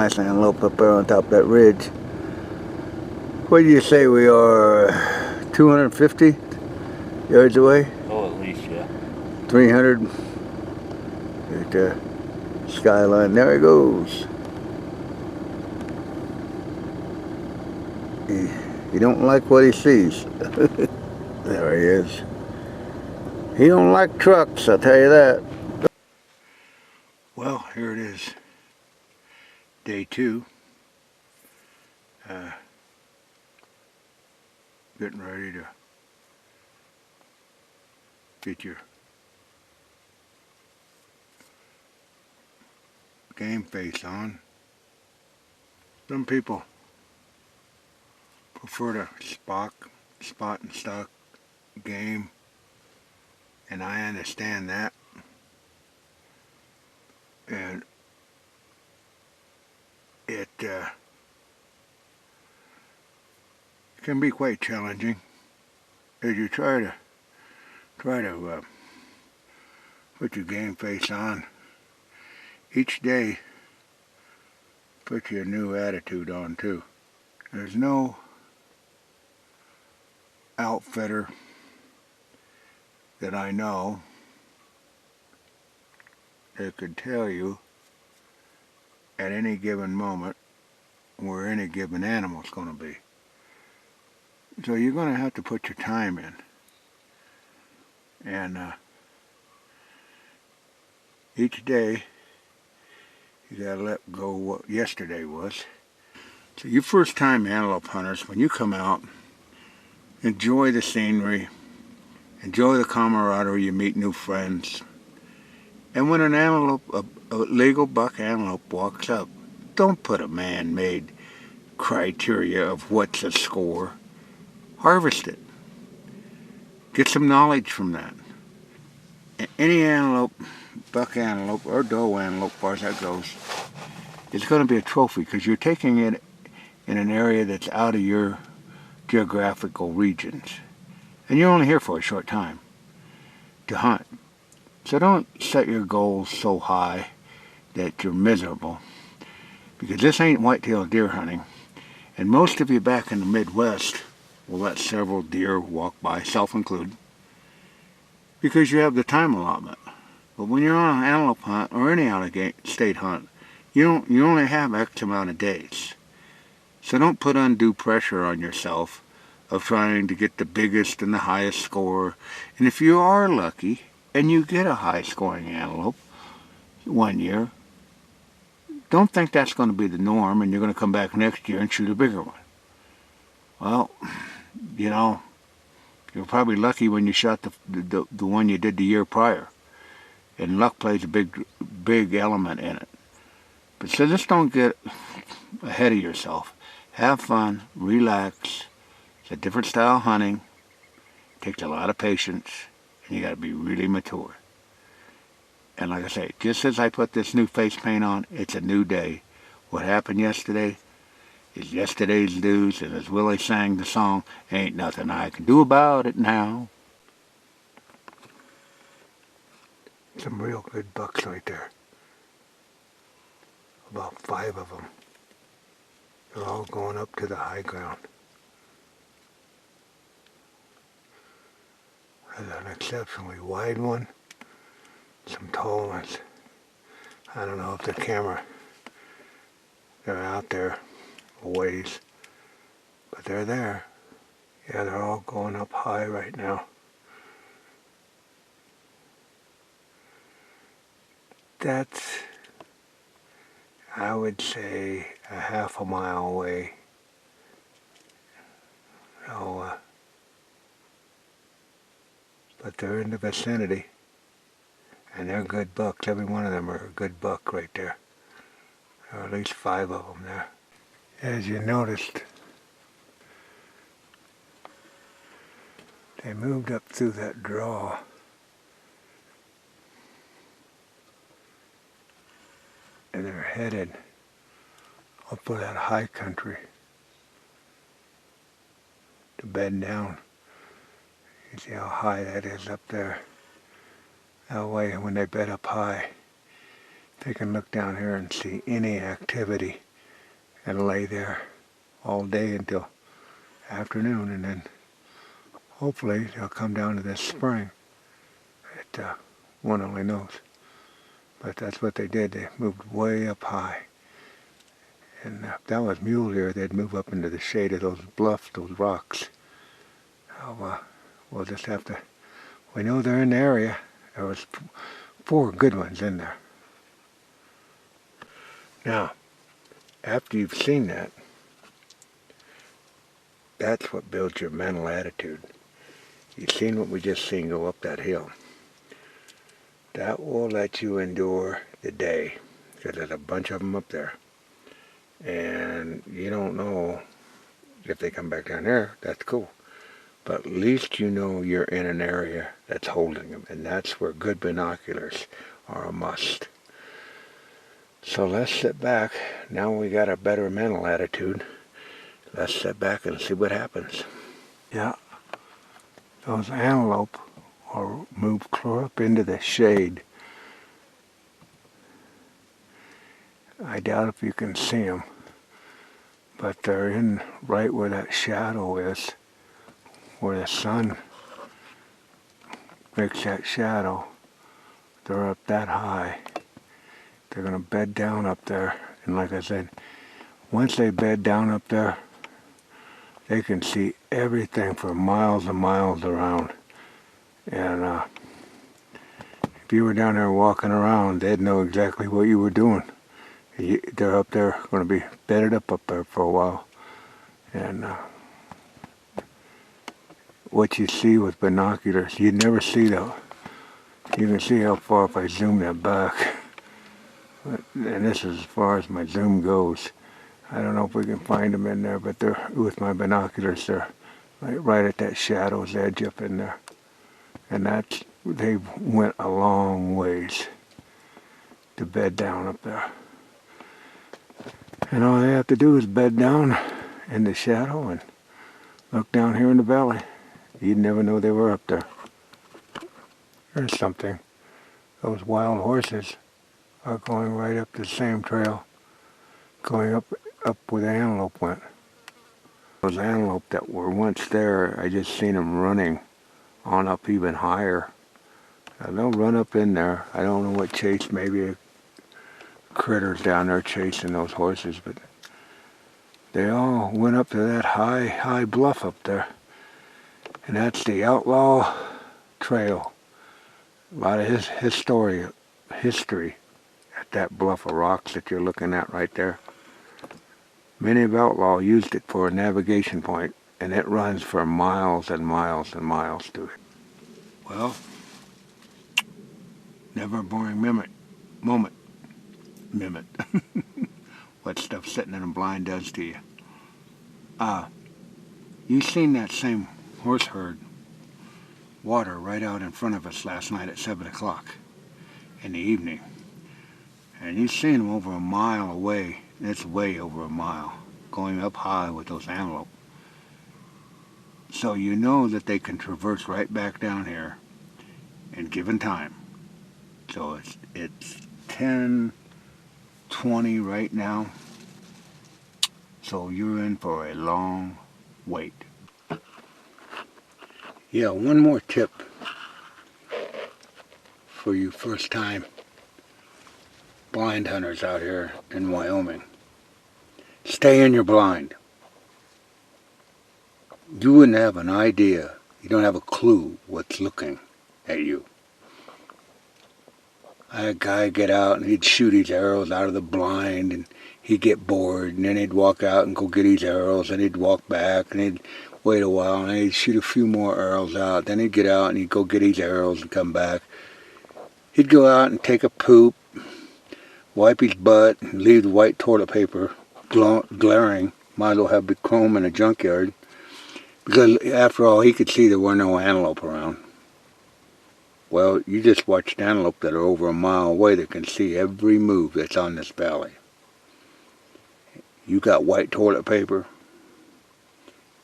nice antelope up there on top of that ridge. What do you say we are 250 yards away? Oh, at least, yeah. 300. Right there. Skyline. There he goes. He don't like what he sees. There he is. He don't like trucks, I'll tell you that. Well, here it is. Day 2. Getting ready to get your game face on. Some people prefer to spot and stock game, and I understand that. And it can be quite challenging as you try to put your game face on. Each day puts you a new attitude on too. There's no outfitter that I know that could tell you at any given moment where any given animal is going to be. So you're going to have to put your time in. And each day you got to let go what yesterday was. So you first time antelope hunters, when you come out, enjoy the scenery, enjoy the camaraderie, you meet new friends. And when an antelope, a legal buck antelope walks up, don't put a man-made criteria of what's a score. Harvest it. Get some knowledge from that. Any antelope, buck antelope or doe antelope, as far as that goes, is going to be a trophy because you're taking it in an area that's out of your geographical regions. And you're only here for a short time to hunt. So don't set your goals so high that you're miserable, because this ain't whitetail deer hunting. And most of you back in the Midwest will let several deer walk by, self-included, because you have the time allotment. But when you're on an antelope hunt or any out-of-state hunt, you only have X amount of days. So don't put undue pressure on yourself of trying to get the biggest and the highest score. And if you are lucky and you get a high-scoring antelope one year, don't think that's going to be the norm and you're going to come back next year and shoot a bigger one. Well, you know, you're probably lucky when you shot the one you did the year prior. And luck plays a big element in it. But so just don't get ahead of yourself. Have fun, relax. It's a different style of hunting. It takes a lot of patience, and you got to be really mature. And like I say, just as I put this new face paint on, it's a new day. What happened yesterday is yesterday's news, and as Willie sang the song, ain't nothing I can do about it now. Some real good bucks right there. About 5 of them. They're all going up to the high ground. There's an exceptionally wide one. Some tall ones. I don't know if the camera, they're out there a ways, but they're there. Yeah, they're all going up high right now. That's, I would say, a half a mile away. So, but they're in the vicinity, and they're good bucks. Every one of them are a good buck right there. There are at least 5 of them there. As you noticed, they moved up through that draw. And they're headed up for that high country to bed down. You see how high that is up there. That way when they bed up high, they can look down here and see any activity and lay there all day until afternoon, and then hopefully they'll come down to this spring. One only knows. But that's what they did. They moved way up high. And if that was mule deer, they'd move up into the shade of those bluffs, those rocks. We'll just have to, we know they're in the area. There was 4 good ones in there. Now, after you've seen that, that's what builds your mental attitude. You've seen what we just seen go up that hill. That will let you endure the day, because there's a bunch of them up there. And you don't know if they come back down there, that's cool. But at least you know you're in an area that's holding them, and that's where good binoculars are a must. So let's sit back. Now we got a better mental attitude. Let's sit back and see what happens. Yeah, those antelope will move clear up into the shade. I doubt if you can see them, but they're in right where that shadow is, where the sun makes that shadow. They're up that high. They're going to bed down up there, and like I said, once they bed down up there, they can see everything for miles and miles around. And if you were down there walking around, they'd know exactly what you were doing. They're up there, going to be bedded up there for a while. And what you see with binoculars, you'd never see that. You can see how far if I zoom that back. And this is as far as my zoom goes. I don't know if we can find them in there, but they're, with my binoculars, they're right at that shadow's edge up in there. And that's, they went a long ways to bed down up there. And all they have to do is bed down in the shadow and look down here in the valley. You'd never know they were up there. There's something. Those wild horses are going right up the same trail, going up where the antelope went. Those antelope that were once there, I just seen them running on up even higher. They'll run up in there. I don't know what chase, maybe a critters down there chasing those horses, but they all went up to that high bluff up there. And that's the Outlaw Trail. A lot of history at that bluff of rocks that you're looking at right there. Many of Outlaw used it for a navigation point, and it runs for miles and miles and miles to it. Well, never a boring moment. What stuff sitting in a blind does to you. You seen that same horse herd water right out in front of us last night at 7 o'clock in the evening. And you seen them over a mile away. It's way over a mile, going up high with those antelope. So you know that they can traverse right back down here in given time. So it's 10:20 right now. So you're in for a long wait. Yeah, one more tip for you first time blind hunters out here in Wyoming. Stay in your blind. You wouldn't have an idea, you don't have a clue what's looking at you. I had a guy get out and he'd shoot his arrows out of the blind, and he'd get bored, and then he'd walk out and go get his arrows, and he'd walk back and he'd wait a while, and he'd shoot a few more arrows out. Then he'd get out and he'd go get his arrows and come back. He'd go out and take a poop, wipe his butt, and leave the white toilet paper glaring. Might as well have the chrome in a junkyard, because after all, he could see there were no antelope around. Well, you just watched antelope that are over a mile away that can see every move that's on this valley. You got white toilet paper.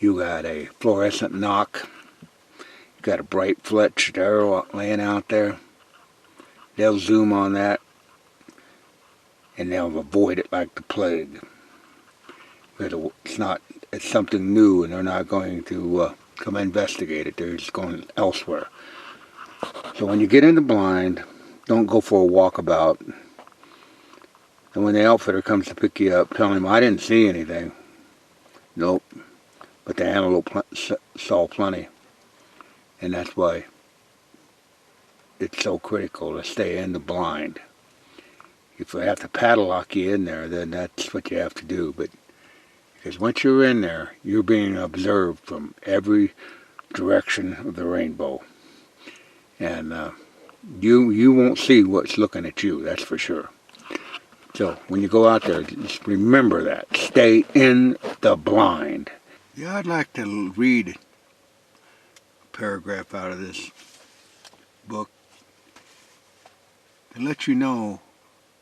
You got a fluorescent knock. You got a bright fletched arrow laying out there. They'll zoom on that, and they'll avoid it like the plague. It's not, it's something new, and they're not going to come investigate it. They're just going elsewhere. So when you get in the blind, don't go for a walkabout. And when the outfitter comes to pick you up, tell him, I didn't see anything. Nope. But the antelope saw plenty. And that's why it's so critical to stay in the blind. If I have to padlock you in there, then that's what you have to do. But because once you're in there, you're being observed from every direction of the rainbow. And you won't see what's looking at you, that's for sure. So when you go out there, just remember that. Stay in the blind. Yeah, I'd like to read a paragraph out of this book to let you know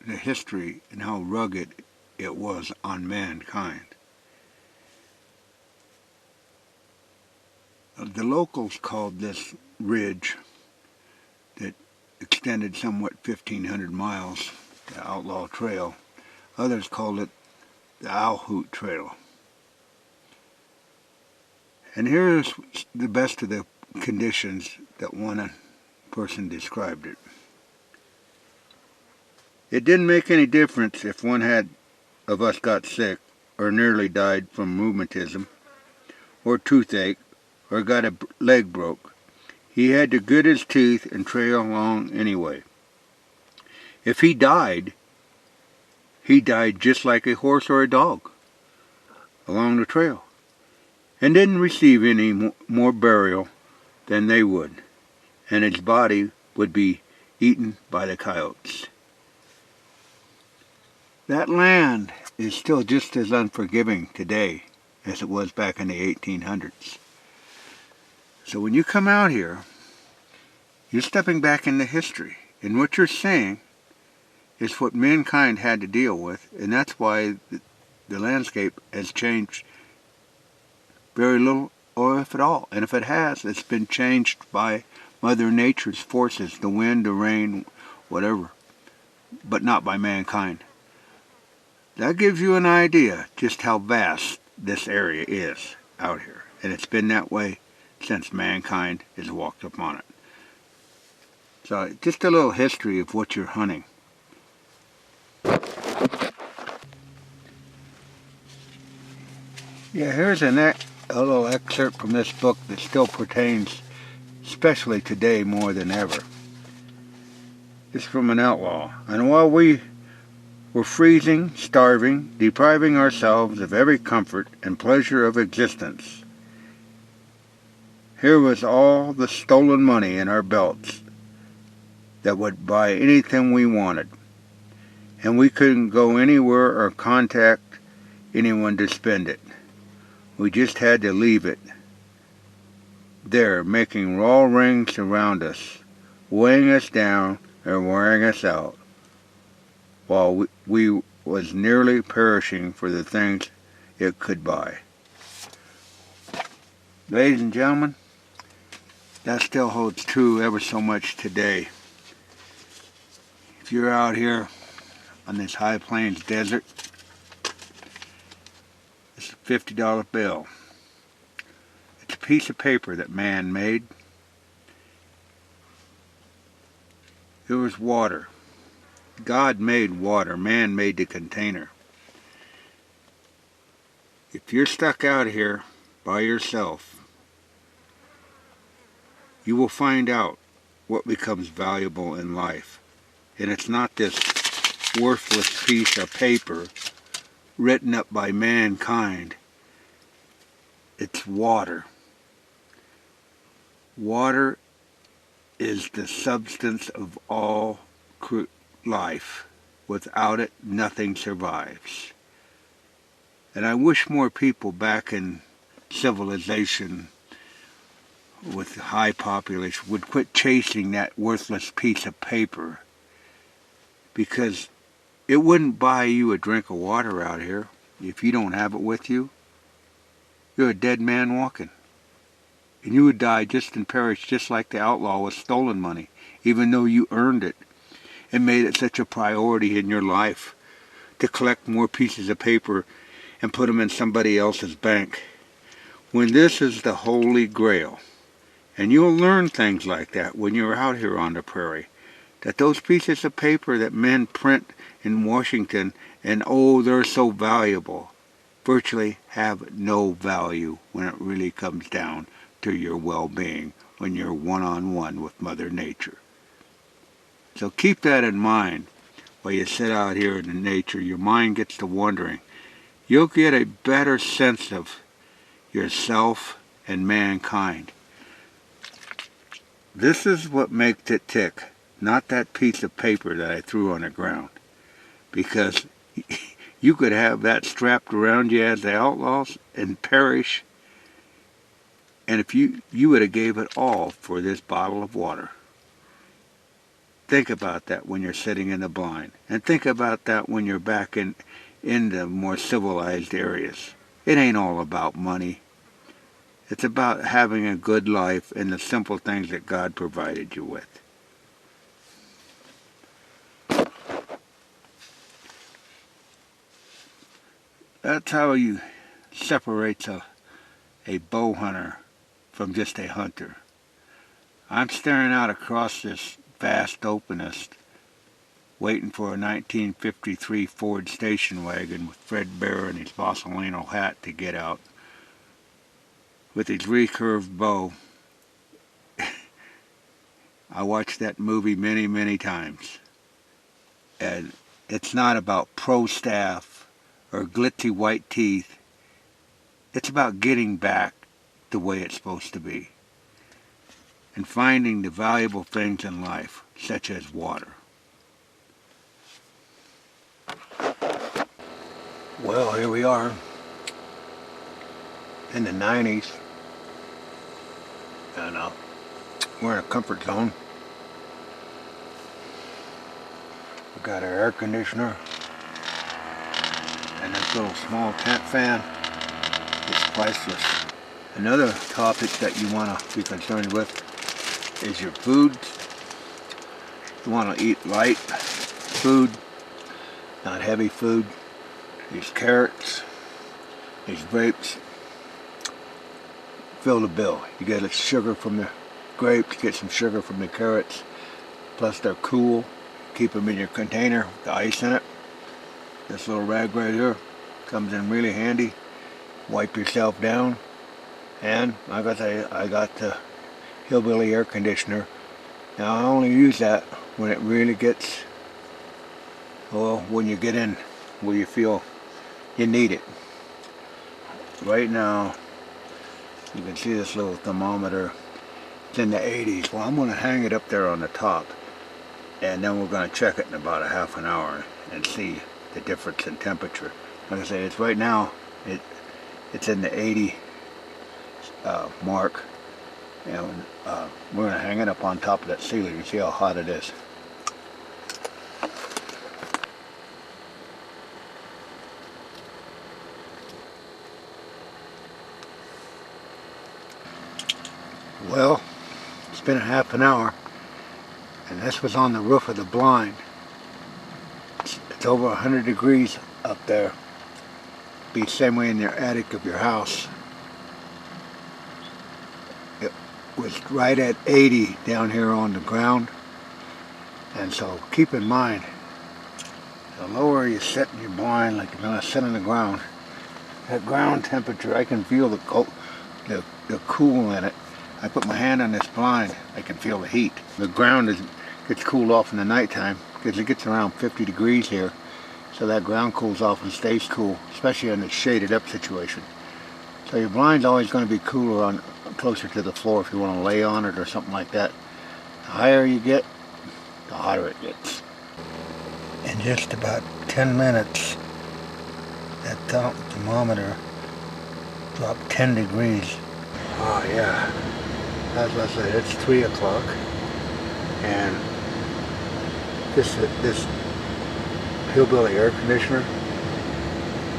the history and how rugged it was on mankind. The locals called this ridge that extended somewhat 1,500 miles, the Outlaw Trail. Others called it the Owl Hoot Trail. And here's the best of the conditions that one person described it. It didn't make any difference if one of us got sick or nearly died from rheumatism or toothache or got a leg broke. He had to grit his teeth and trail along anyway. If he died just like a horse or a dog along the trail, and didn't receive any more burial than they would, and his body would be eaten by the coyotes. That land is still just as unforgiving today as it was back in the 1800s. So when you come out here, you're stepping back into history, and what you're saying is what mankind had to deal with, and that's why the landscape has changed very little, or if at all. And if it has, it's been changed by Mother Nature's forces, the wind, the rain, whatever, but not by mankind. That gives you an idea just how vast this area is out here, and it's been that way since mankind has walked upon it. So just a little history of what you're hunting. Yeah, here's a little excerpt from this book that still pertains, especially today more than ever. It's from an outlaw. And while we were freezing, starving, depriving ourselves of every comfort and pleasure of existence, here was all the stolen money in our belts that would buy anything we wanted. And we couldn't go anywhere or contact anyone to spend it. We just had to leave it there, making raw rings around us, weighing us down and wearing us out, while we was nearly perishing for the things it could buy. Ladies and gentlemen, that still holds true ever so much today. If you're out here on this high plains desert, it's a $50 bill. It's a piece of paper that man made. It was water. God made water. Man made the container. If you're stuck out here by yourself, you will find out what becomes valuable in life. And it's not this worthless piece of paper written up by mankind. It's water. Water is the substance of all life. Without it, nothing survives. And I wish more people back in civilization with high population would quit chasing that worthless piece of paper, because it wouldn't buy you a drink of water out here. If you don't have it with you, you're a dead man walking. And you would die just and perish just like the outlaw with stolen money, even though you earned it and made it such a priority in your life to collect more pieces of paper and put them in somebody else's bank, when this is the Holy Grail. And you'll learn things like that when you're out here on the prairie. That those pieces of paper that men print in Washington, and oh, they're so valuable, virtually have no value when it really comes down to your well-being, when you're one-on-one with Mother Nature. So keep that in mind while you sit out here in the nature. Your mind gets to wondering. You'll get a better sense of yourself and mankind. This is what makes it tick, not that piece of paper that I threw on the ground. Because you could have that strapped around you as the outlaws and perish. And if you would have gave it all for this bottle of water. Think about that when you're sitting in the blind. And think about that when you're back in the more civilized areas. It ain't all about money. It's about having a good life and the simple things that God provided you with. That's how you separate a bow hunter from just a hunter. I'm staring out across this vast openness, waiting for a 1953 Ford station wagon with Fred Bear and his Bossolino hat to get out with his recurved bow. I watched that movie many, many times. And it's not about pro staff or glitzy white teeth. It's about getting back the way it's supposed to be. And finding the valuable things in life, such as water. Well, here we are in the 90s. And we're in a comfort zone. We've got our air conditioner and this little small tent fan. It's priceless. Another topic that you want to be concerned with is your food. You want to eat light food, not heavy food. These carrots, these grapes, fill the bill. You get sugar from the grapes, get some sugar from the carrots, plus they're cool. Keep them in your container with the ice in it. This little rag right here comes in really handy. Wipe yourself down. And like I say, I got the Hillbilly air conditioner. Now I only use that when it really gets, well, when you get in where you feel you need it. Right now, you can see this little thermometer. It's in the 80s. Well, I'm going to hang it up there on the top, and then we're going to check it in about a half an hour and see the difference in temperature. Like I say, it's right now, it's in the 80 mark, and we're going to hang it up on top of that ceiling and see how hot it is. Well, it's been a half an hour, and this was on the roof of the blind. It's over 100 degrees up there. Be the same way in your attic of your house. It was right at 80 down here on the ground. And so keep in mind, the lower you sit in your blind, like you're going to sit on the ground, that ground temperature, I can feel the cool in it. I put my hand on this blind, I can feel the heat. The ground gets cooled off in the nighttime because it gets around 50 degrees here. So that ground cools off and stays cool, especially in a shaded up situation. So your blind's always going to be cooler closer to the floor if you want to lay on it or something like that. The higher you get, the hotter it gets. In just about 10 minutes, that thermometer dropped 10 degrees. Oh yeah. As I said, it's 3 o'clock, and this Hillbilly air conditioner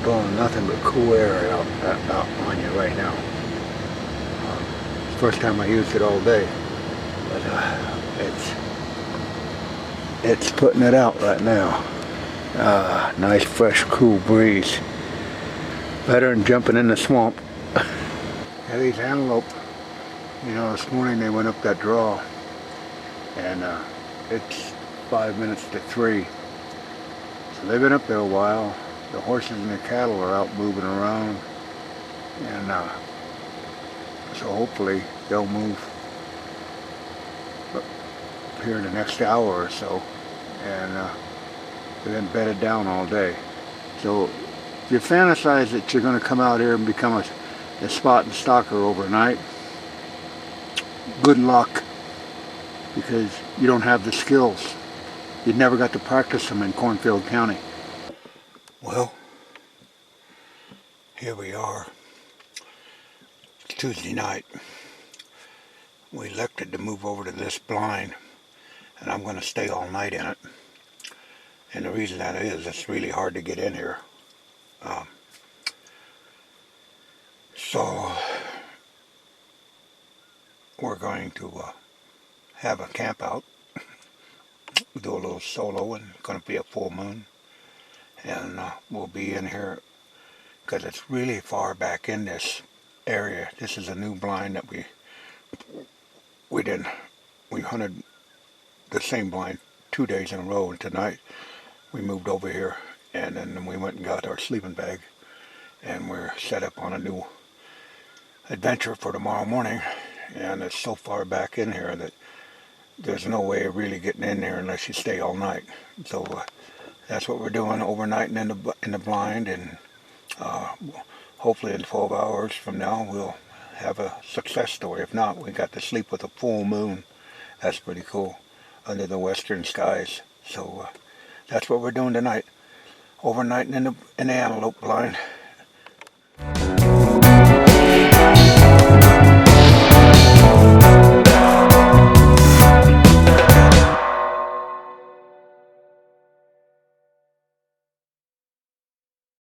blowing nothing but cool air out on you right now. It's the first time I used it all day, but it's putting it out right now. Nice fresh cool breeze. Better than jumping in the swamp. Yeah, these antelope, you know, this morning they went up that draw, and it's 5 minutes to 3. So they've been up there a while. The horses and the cattle are out moving around, and so hopefully they'll move here in the next hour or so, and they've been bedded down all day. So if you fantasize that you're going to come out here and become a spot and stalker overnight, good luck, because you don't have the skills. You never got to practice them in Cornfield County. Well, here we are. It's Tuesday night. We elected to move over to this blind, and I'm going to stay all night in it. And the reason that is, it's really hard to get in here. So we're going to have a camp out, do a little solo, and it's going to be a full moon. And we'll be in here because it's really far back in this area. This is a new blind that we hunted the same blind 2 days in a row, and tonight we moved over here, and then we went and got our sleeping bag, and we're set up on a new adventure for tomorrow morning. And it's so far back in here that there's no way of really getting in there unless you stay all night. So that's what we're doing, overnighting in the blind, and hopefully in 12 hours from now we'll have a success story. If not, we got to sleep with a full moon. That's pretty cool, under the western skies. So that's what we're doing tonight, overnighting in the antelope blind.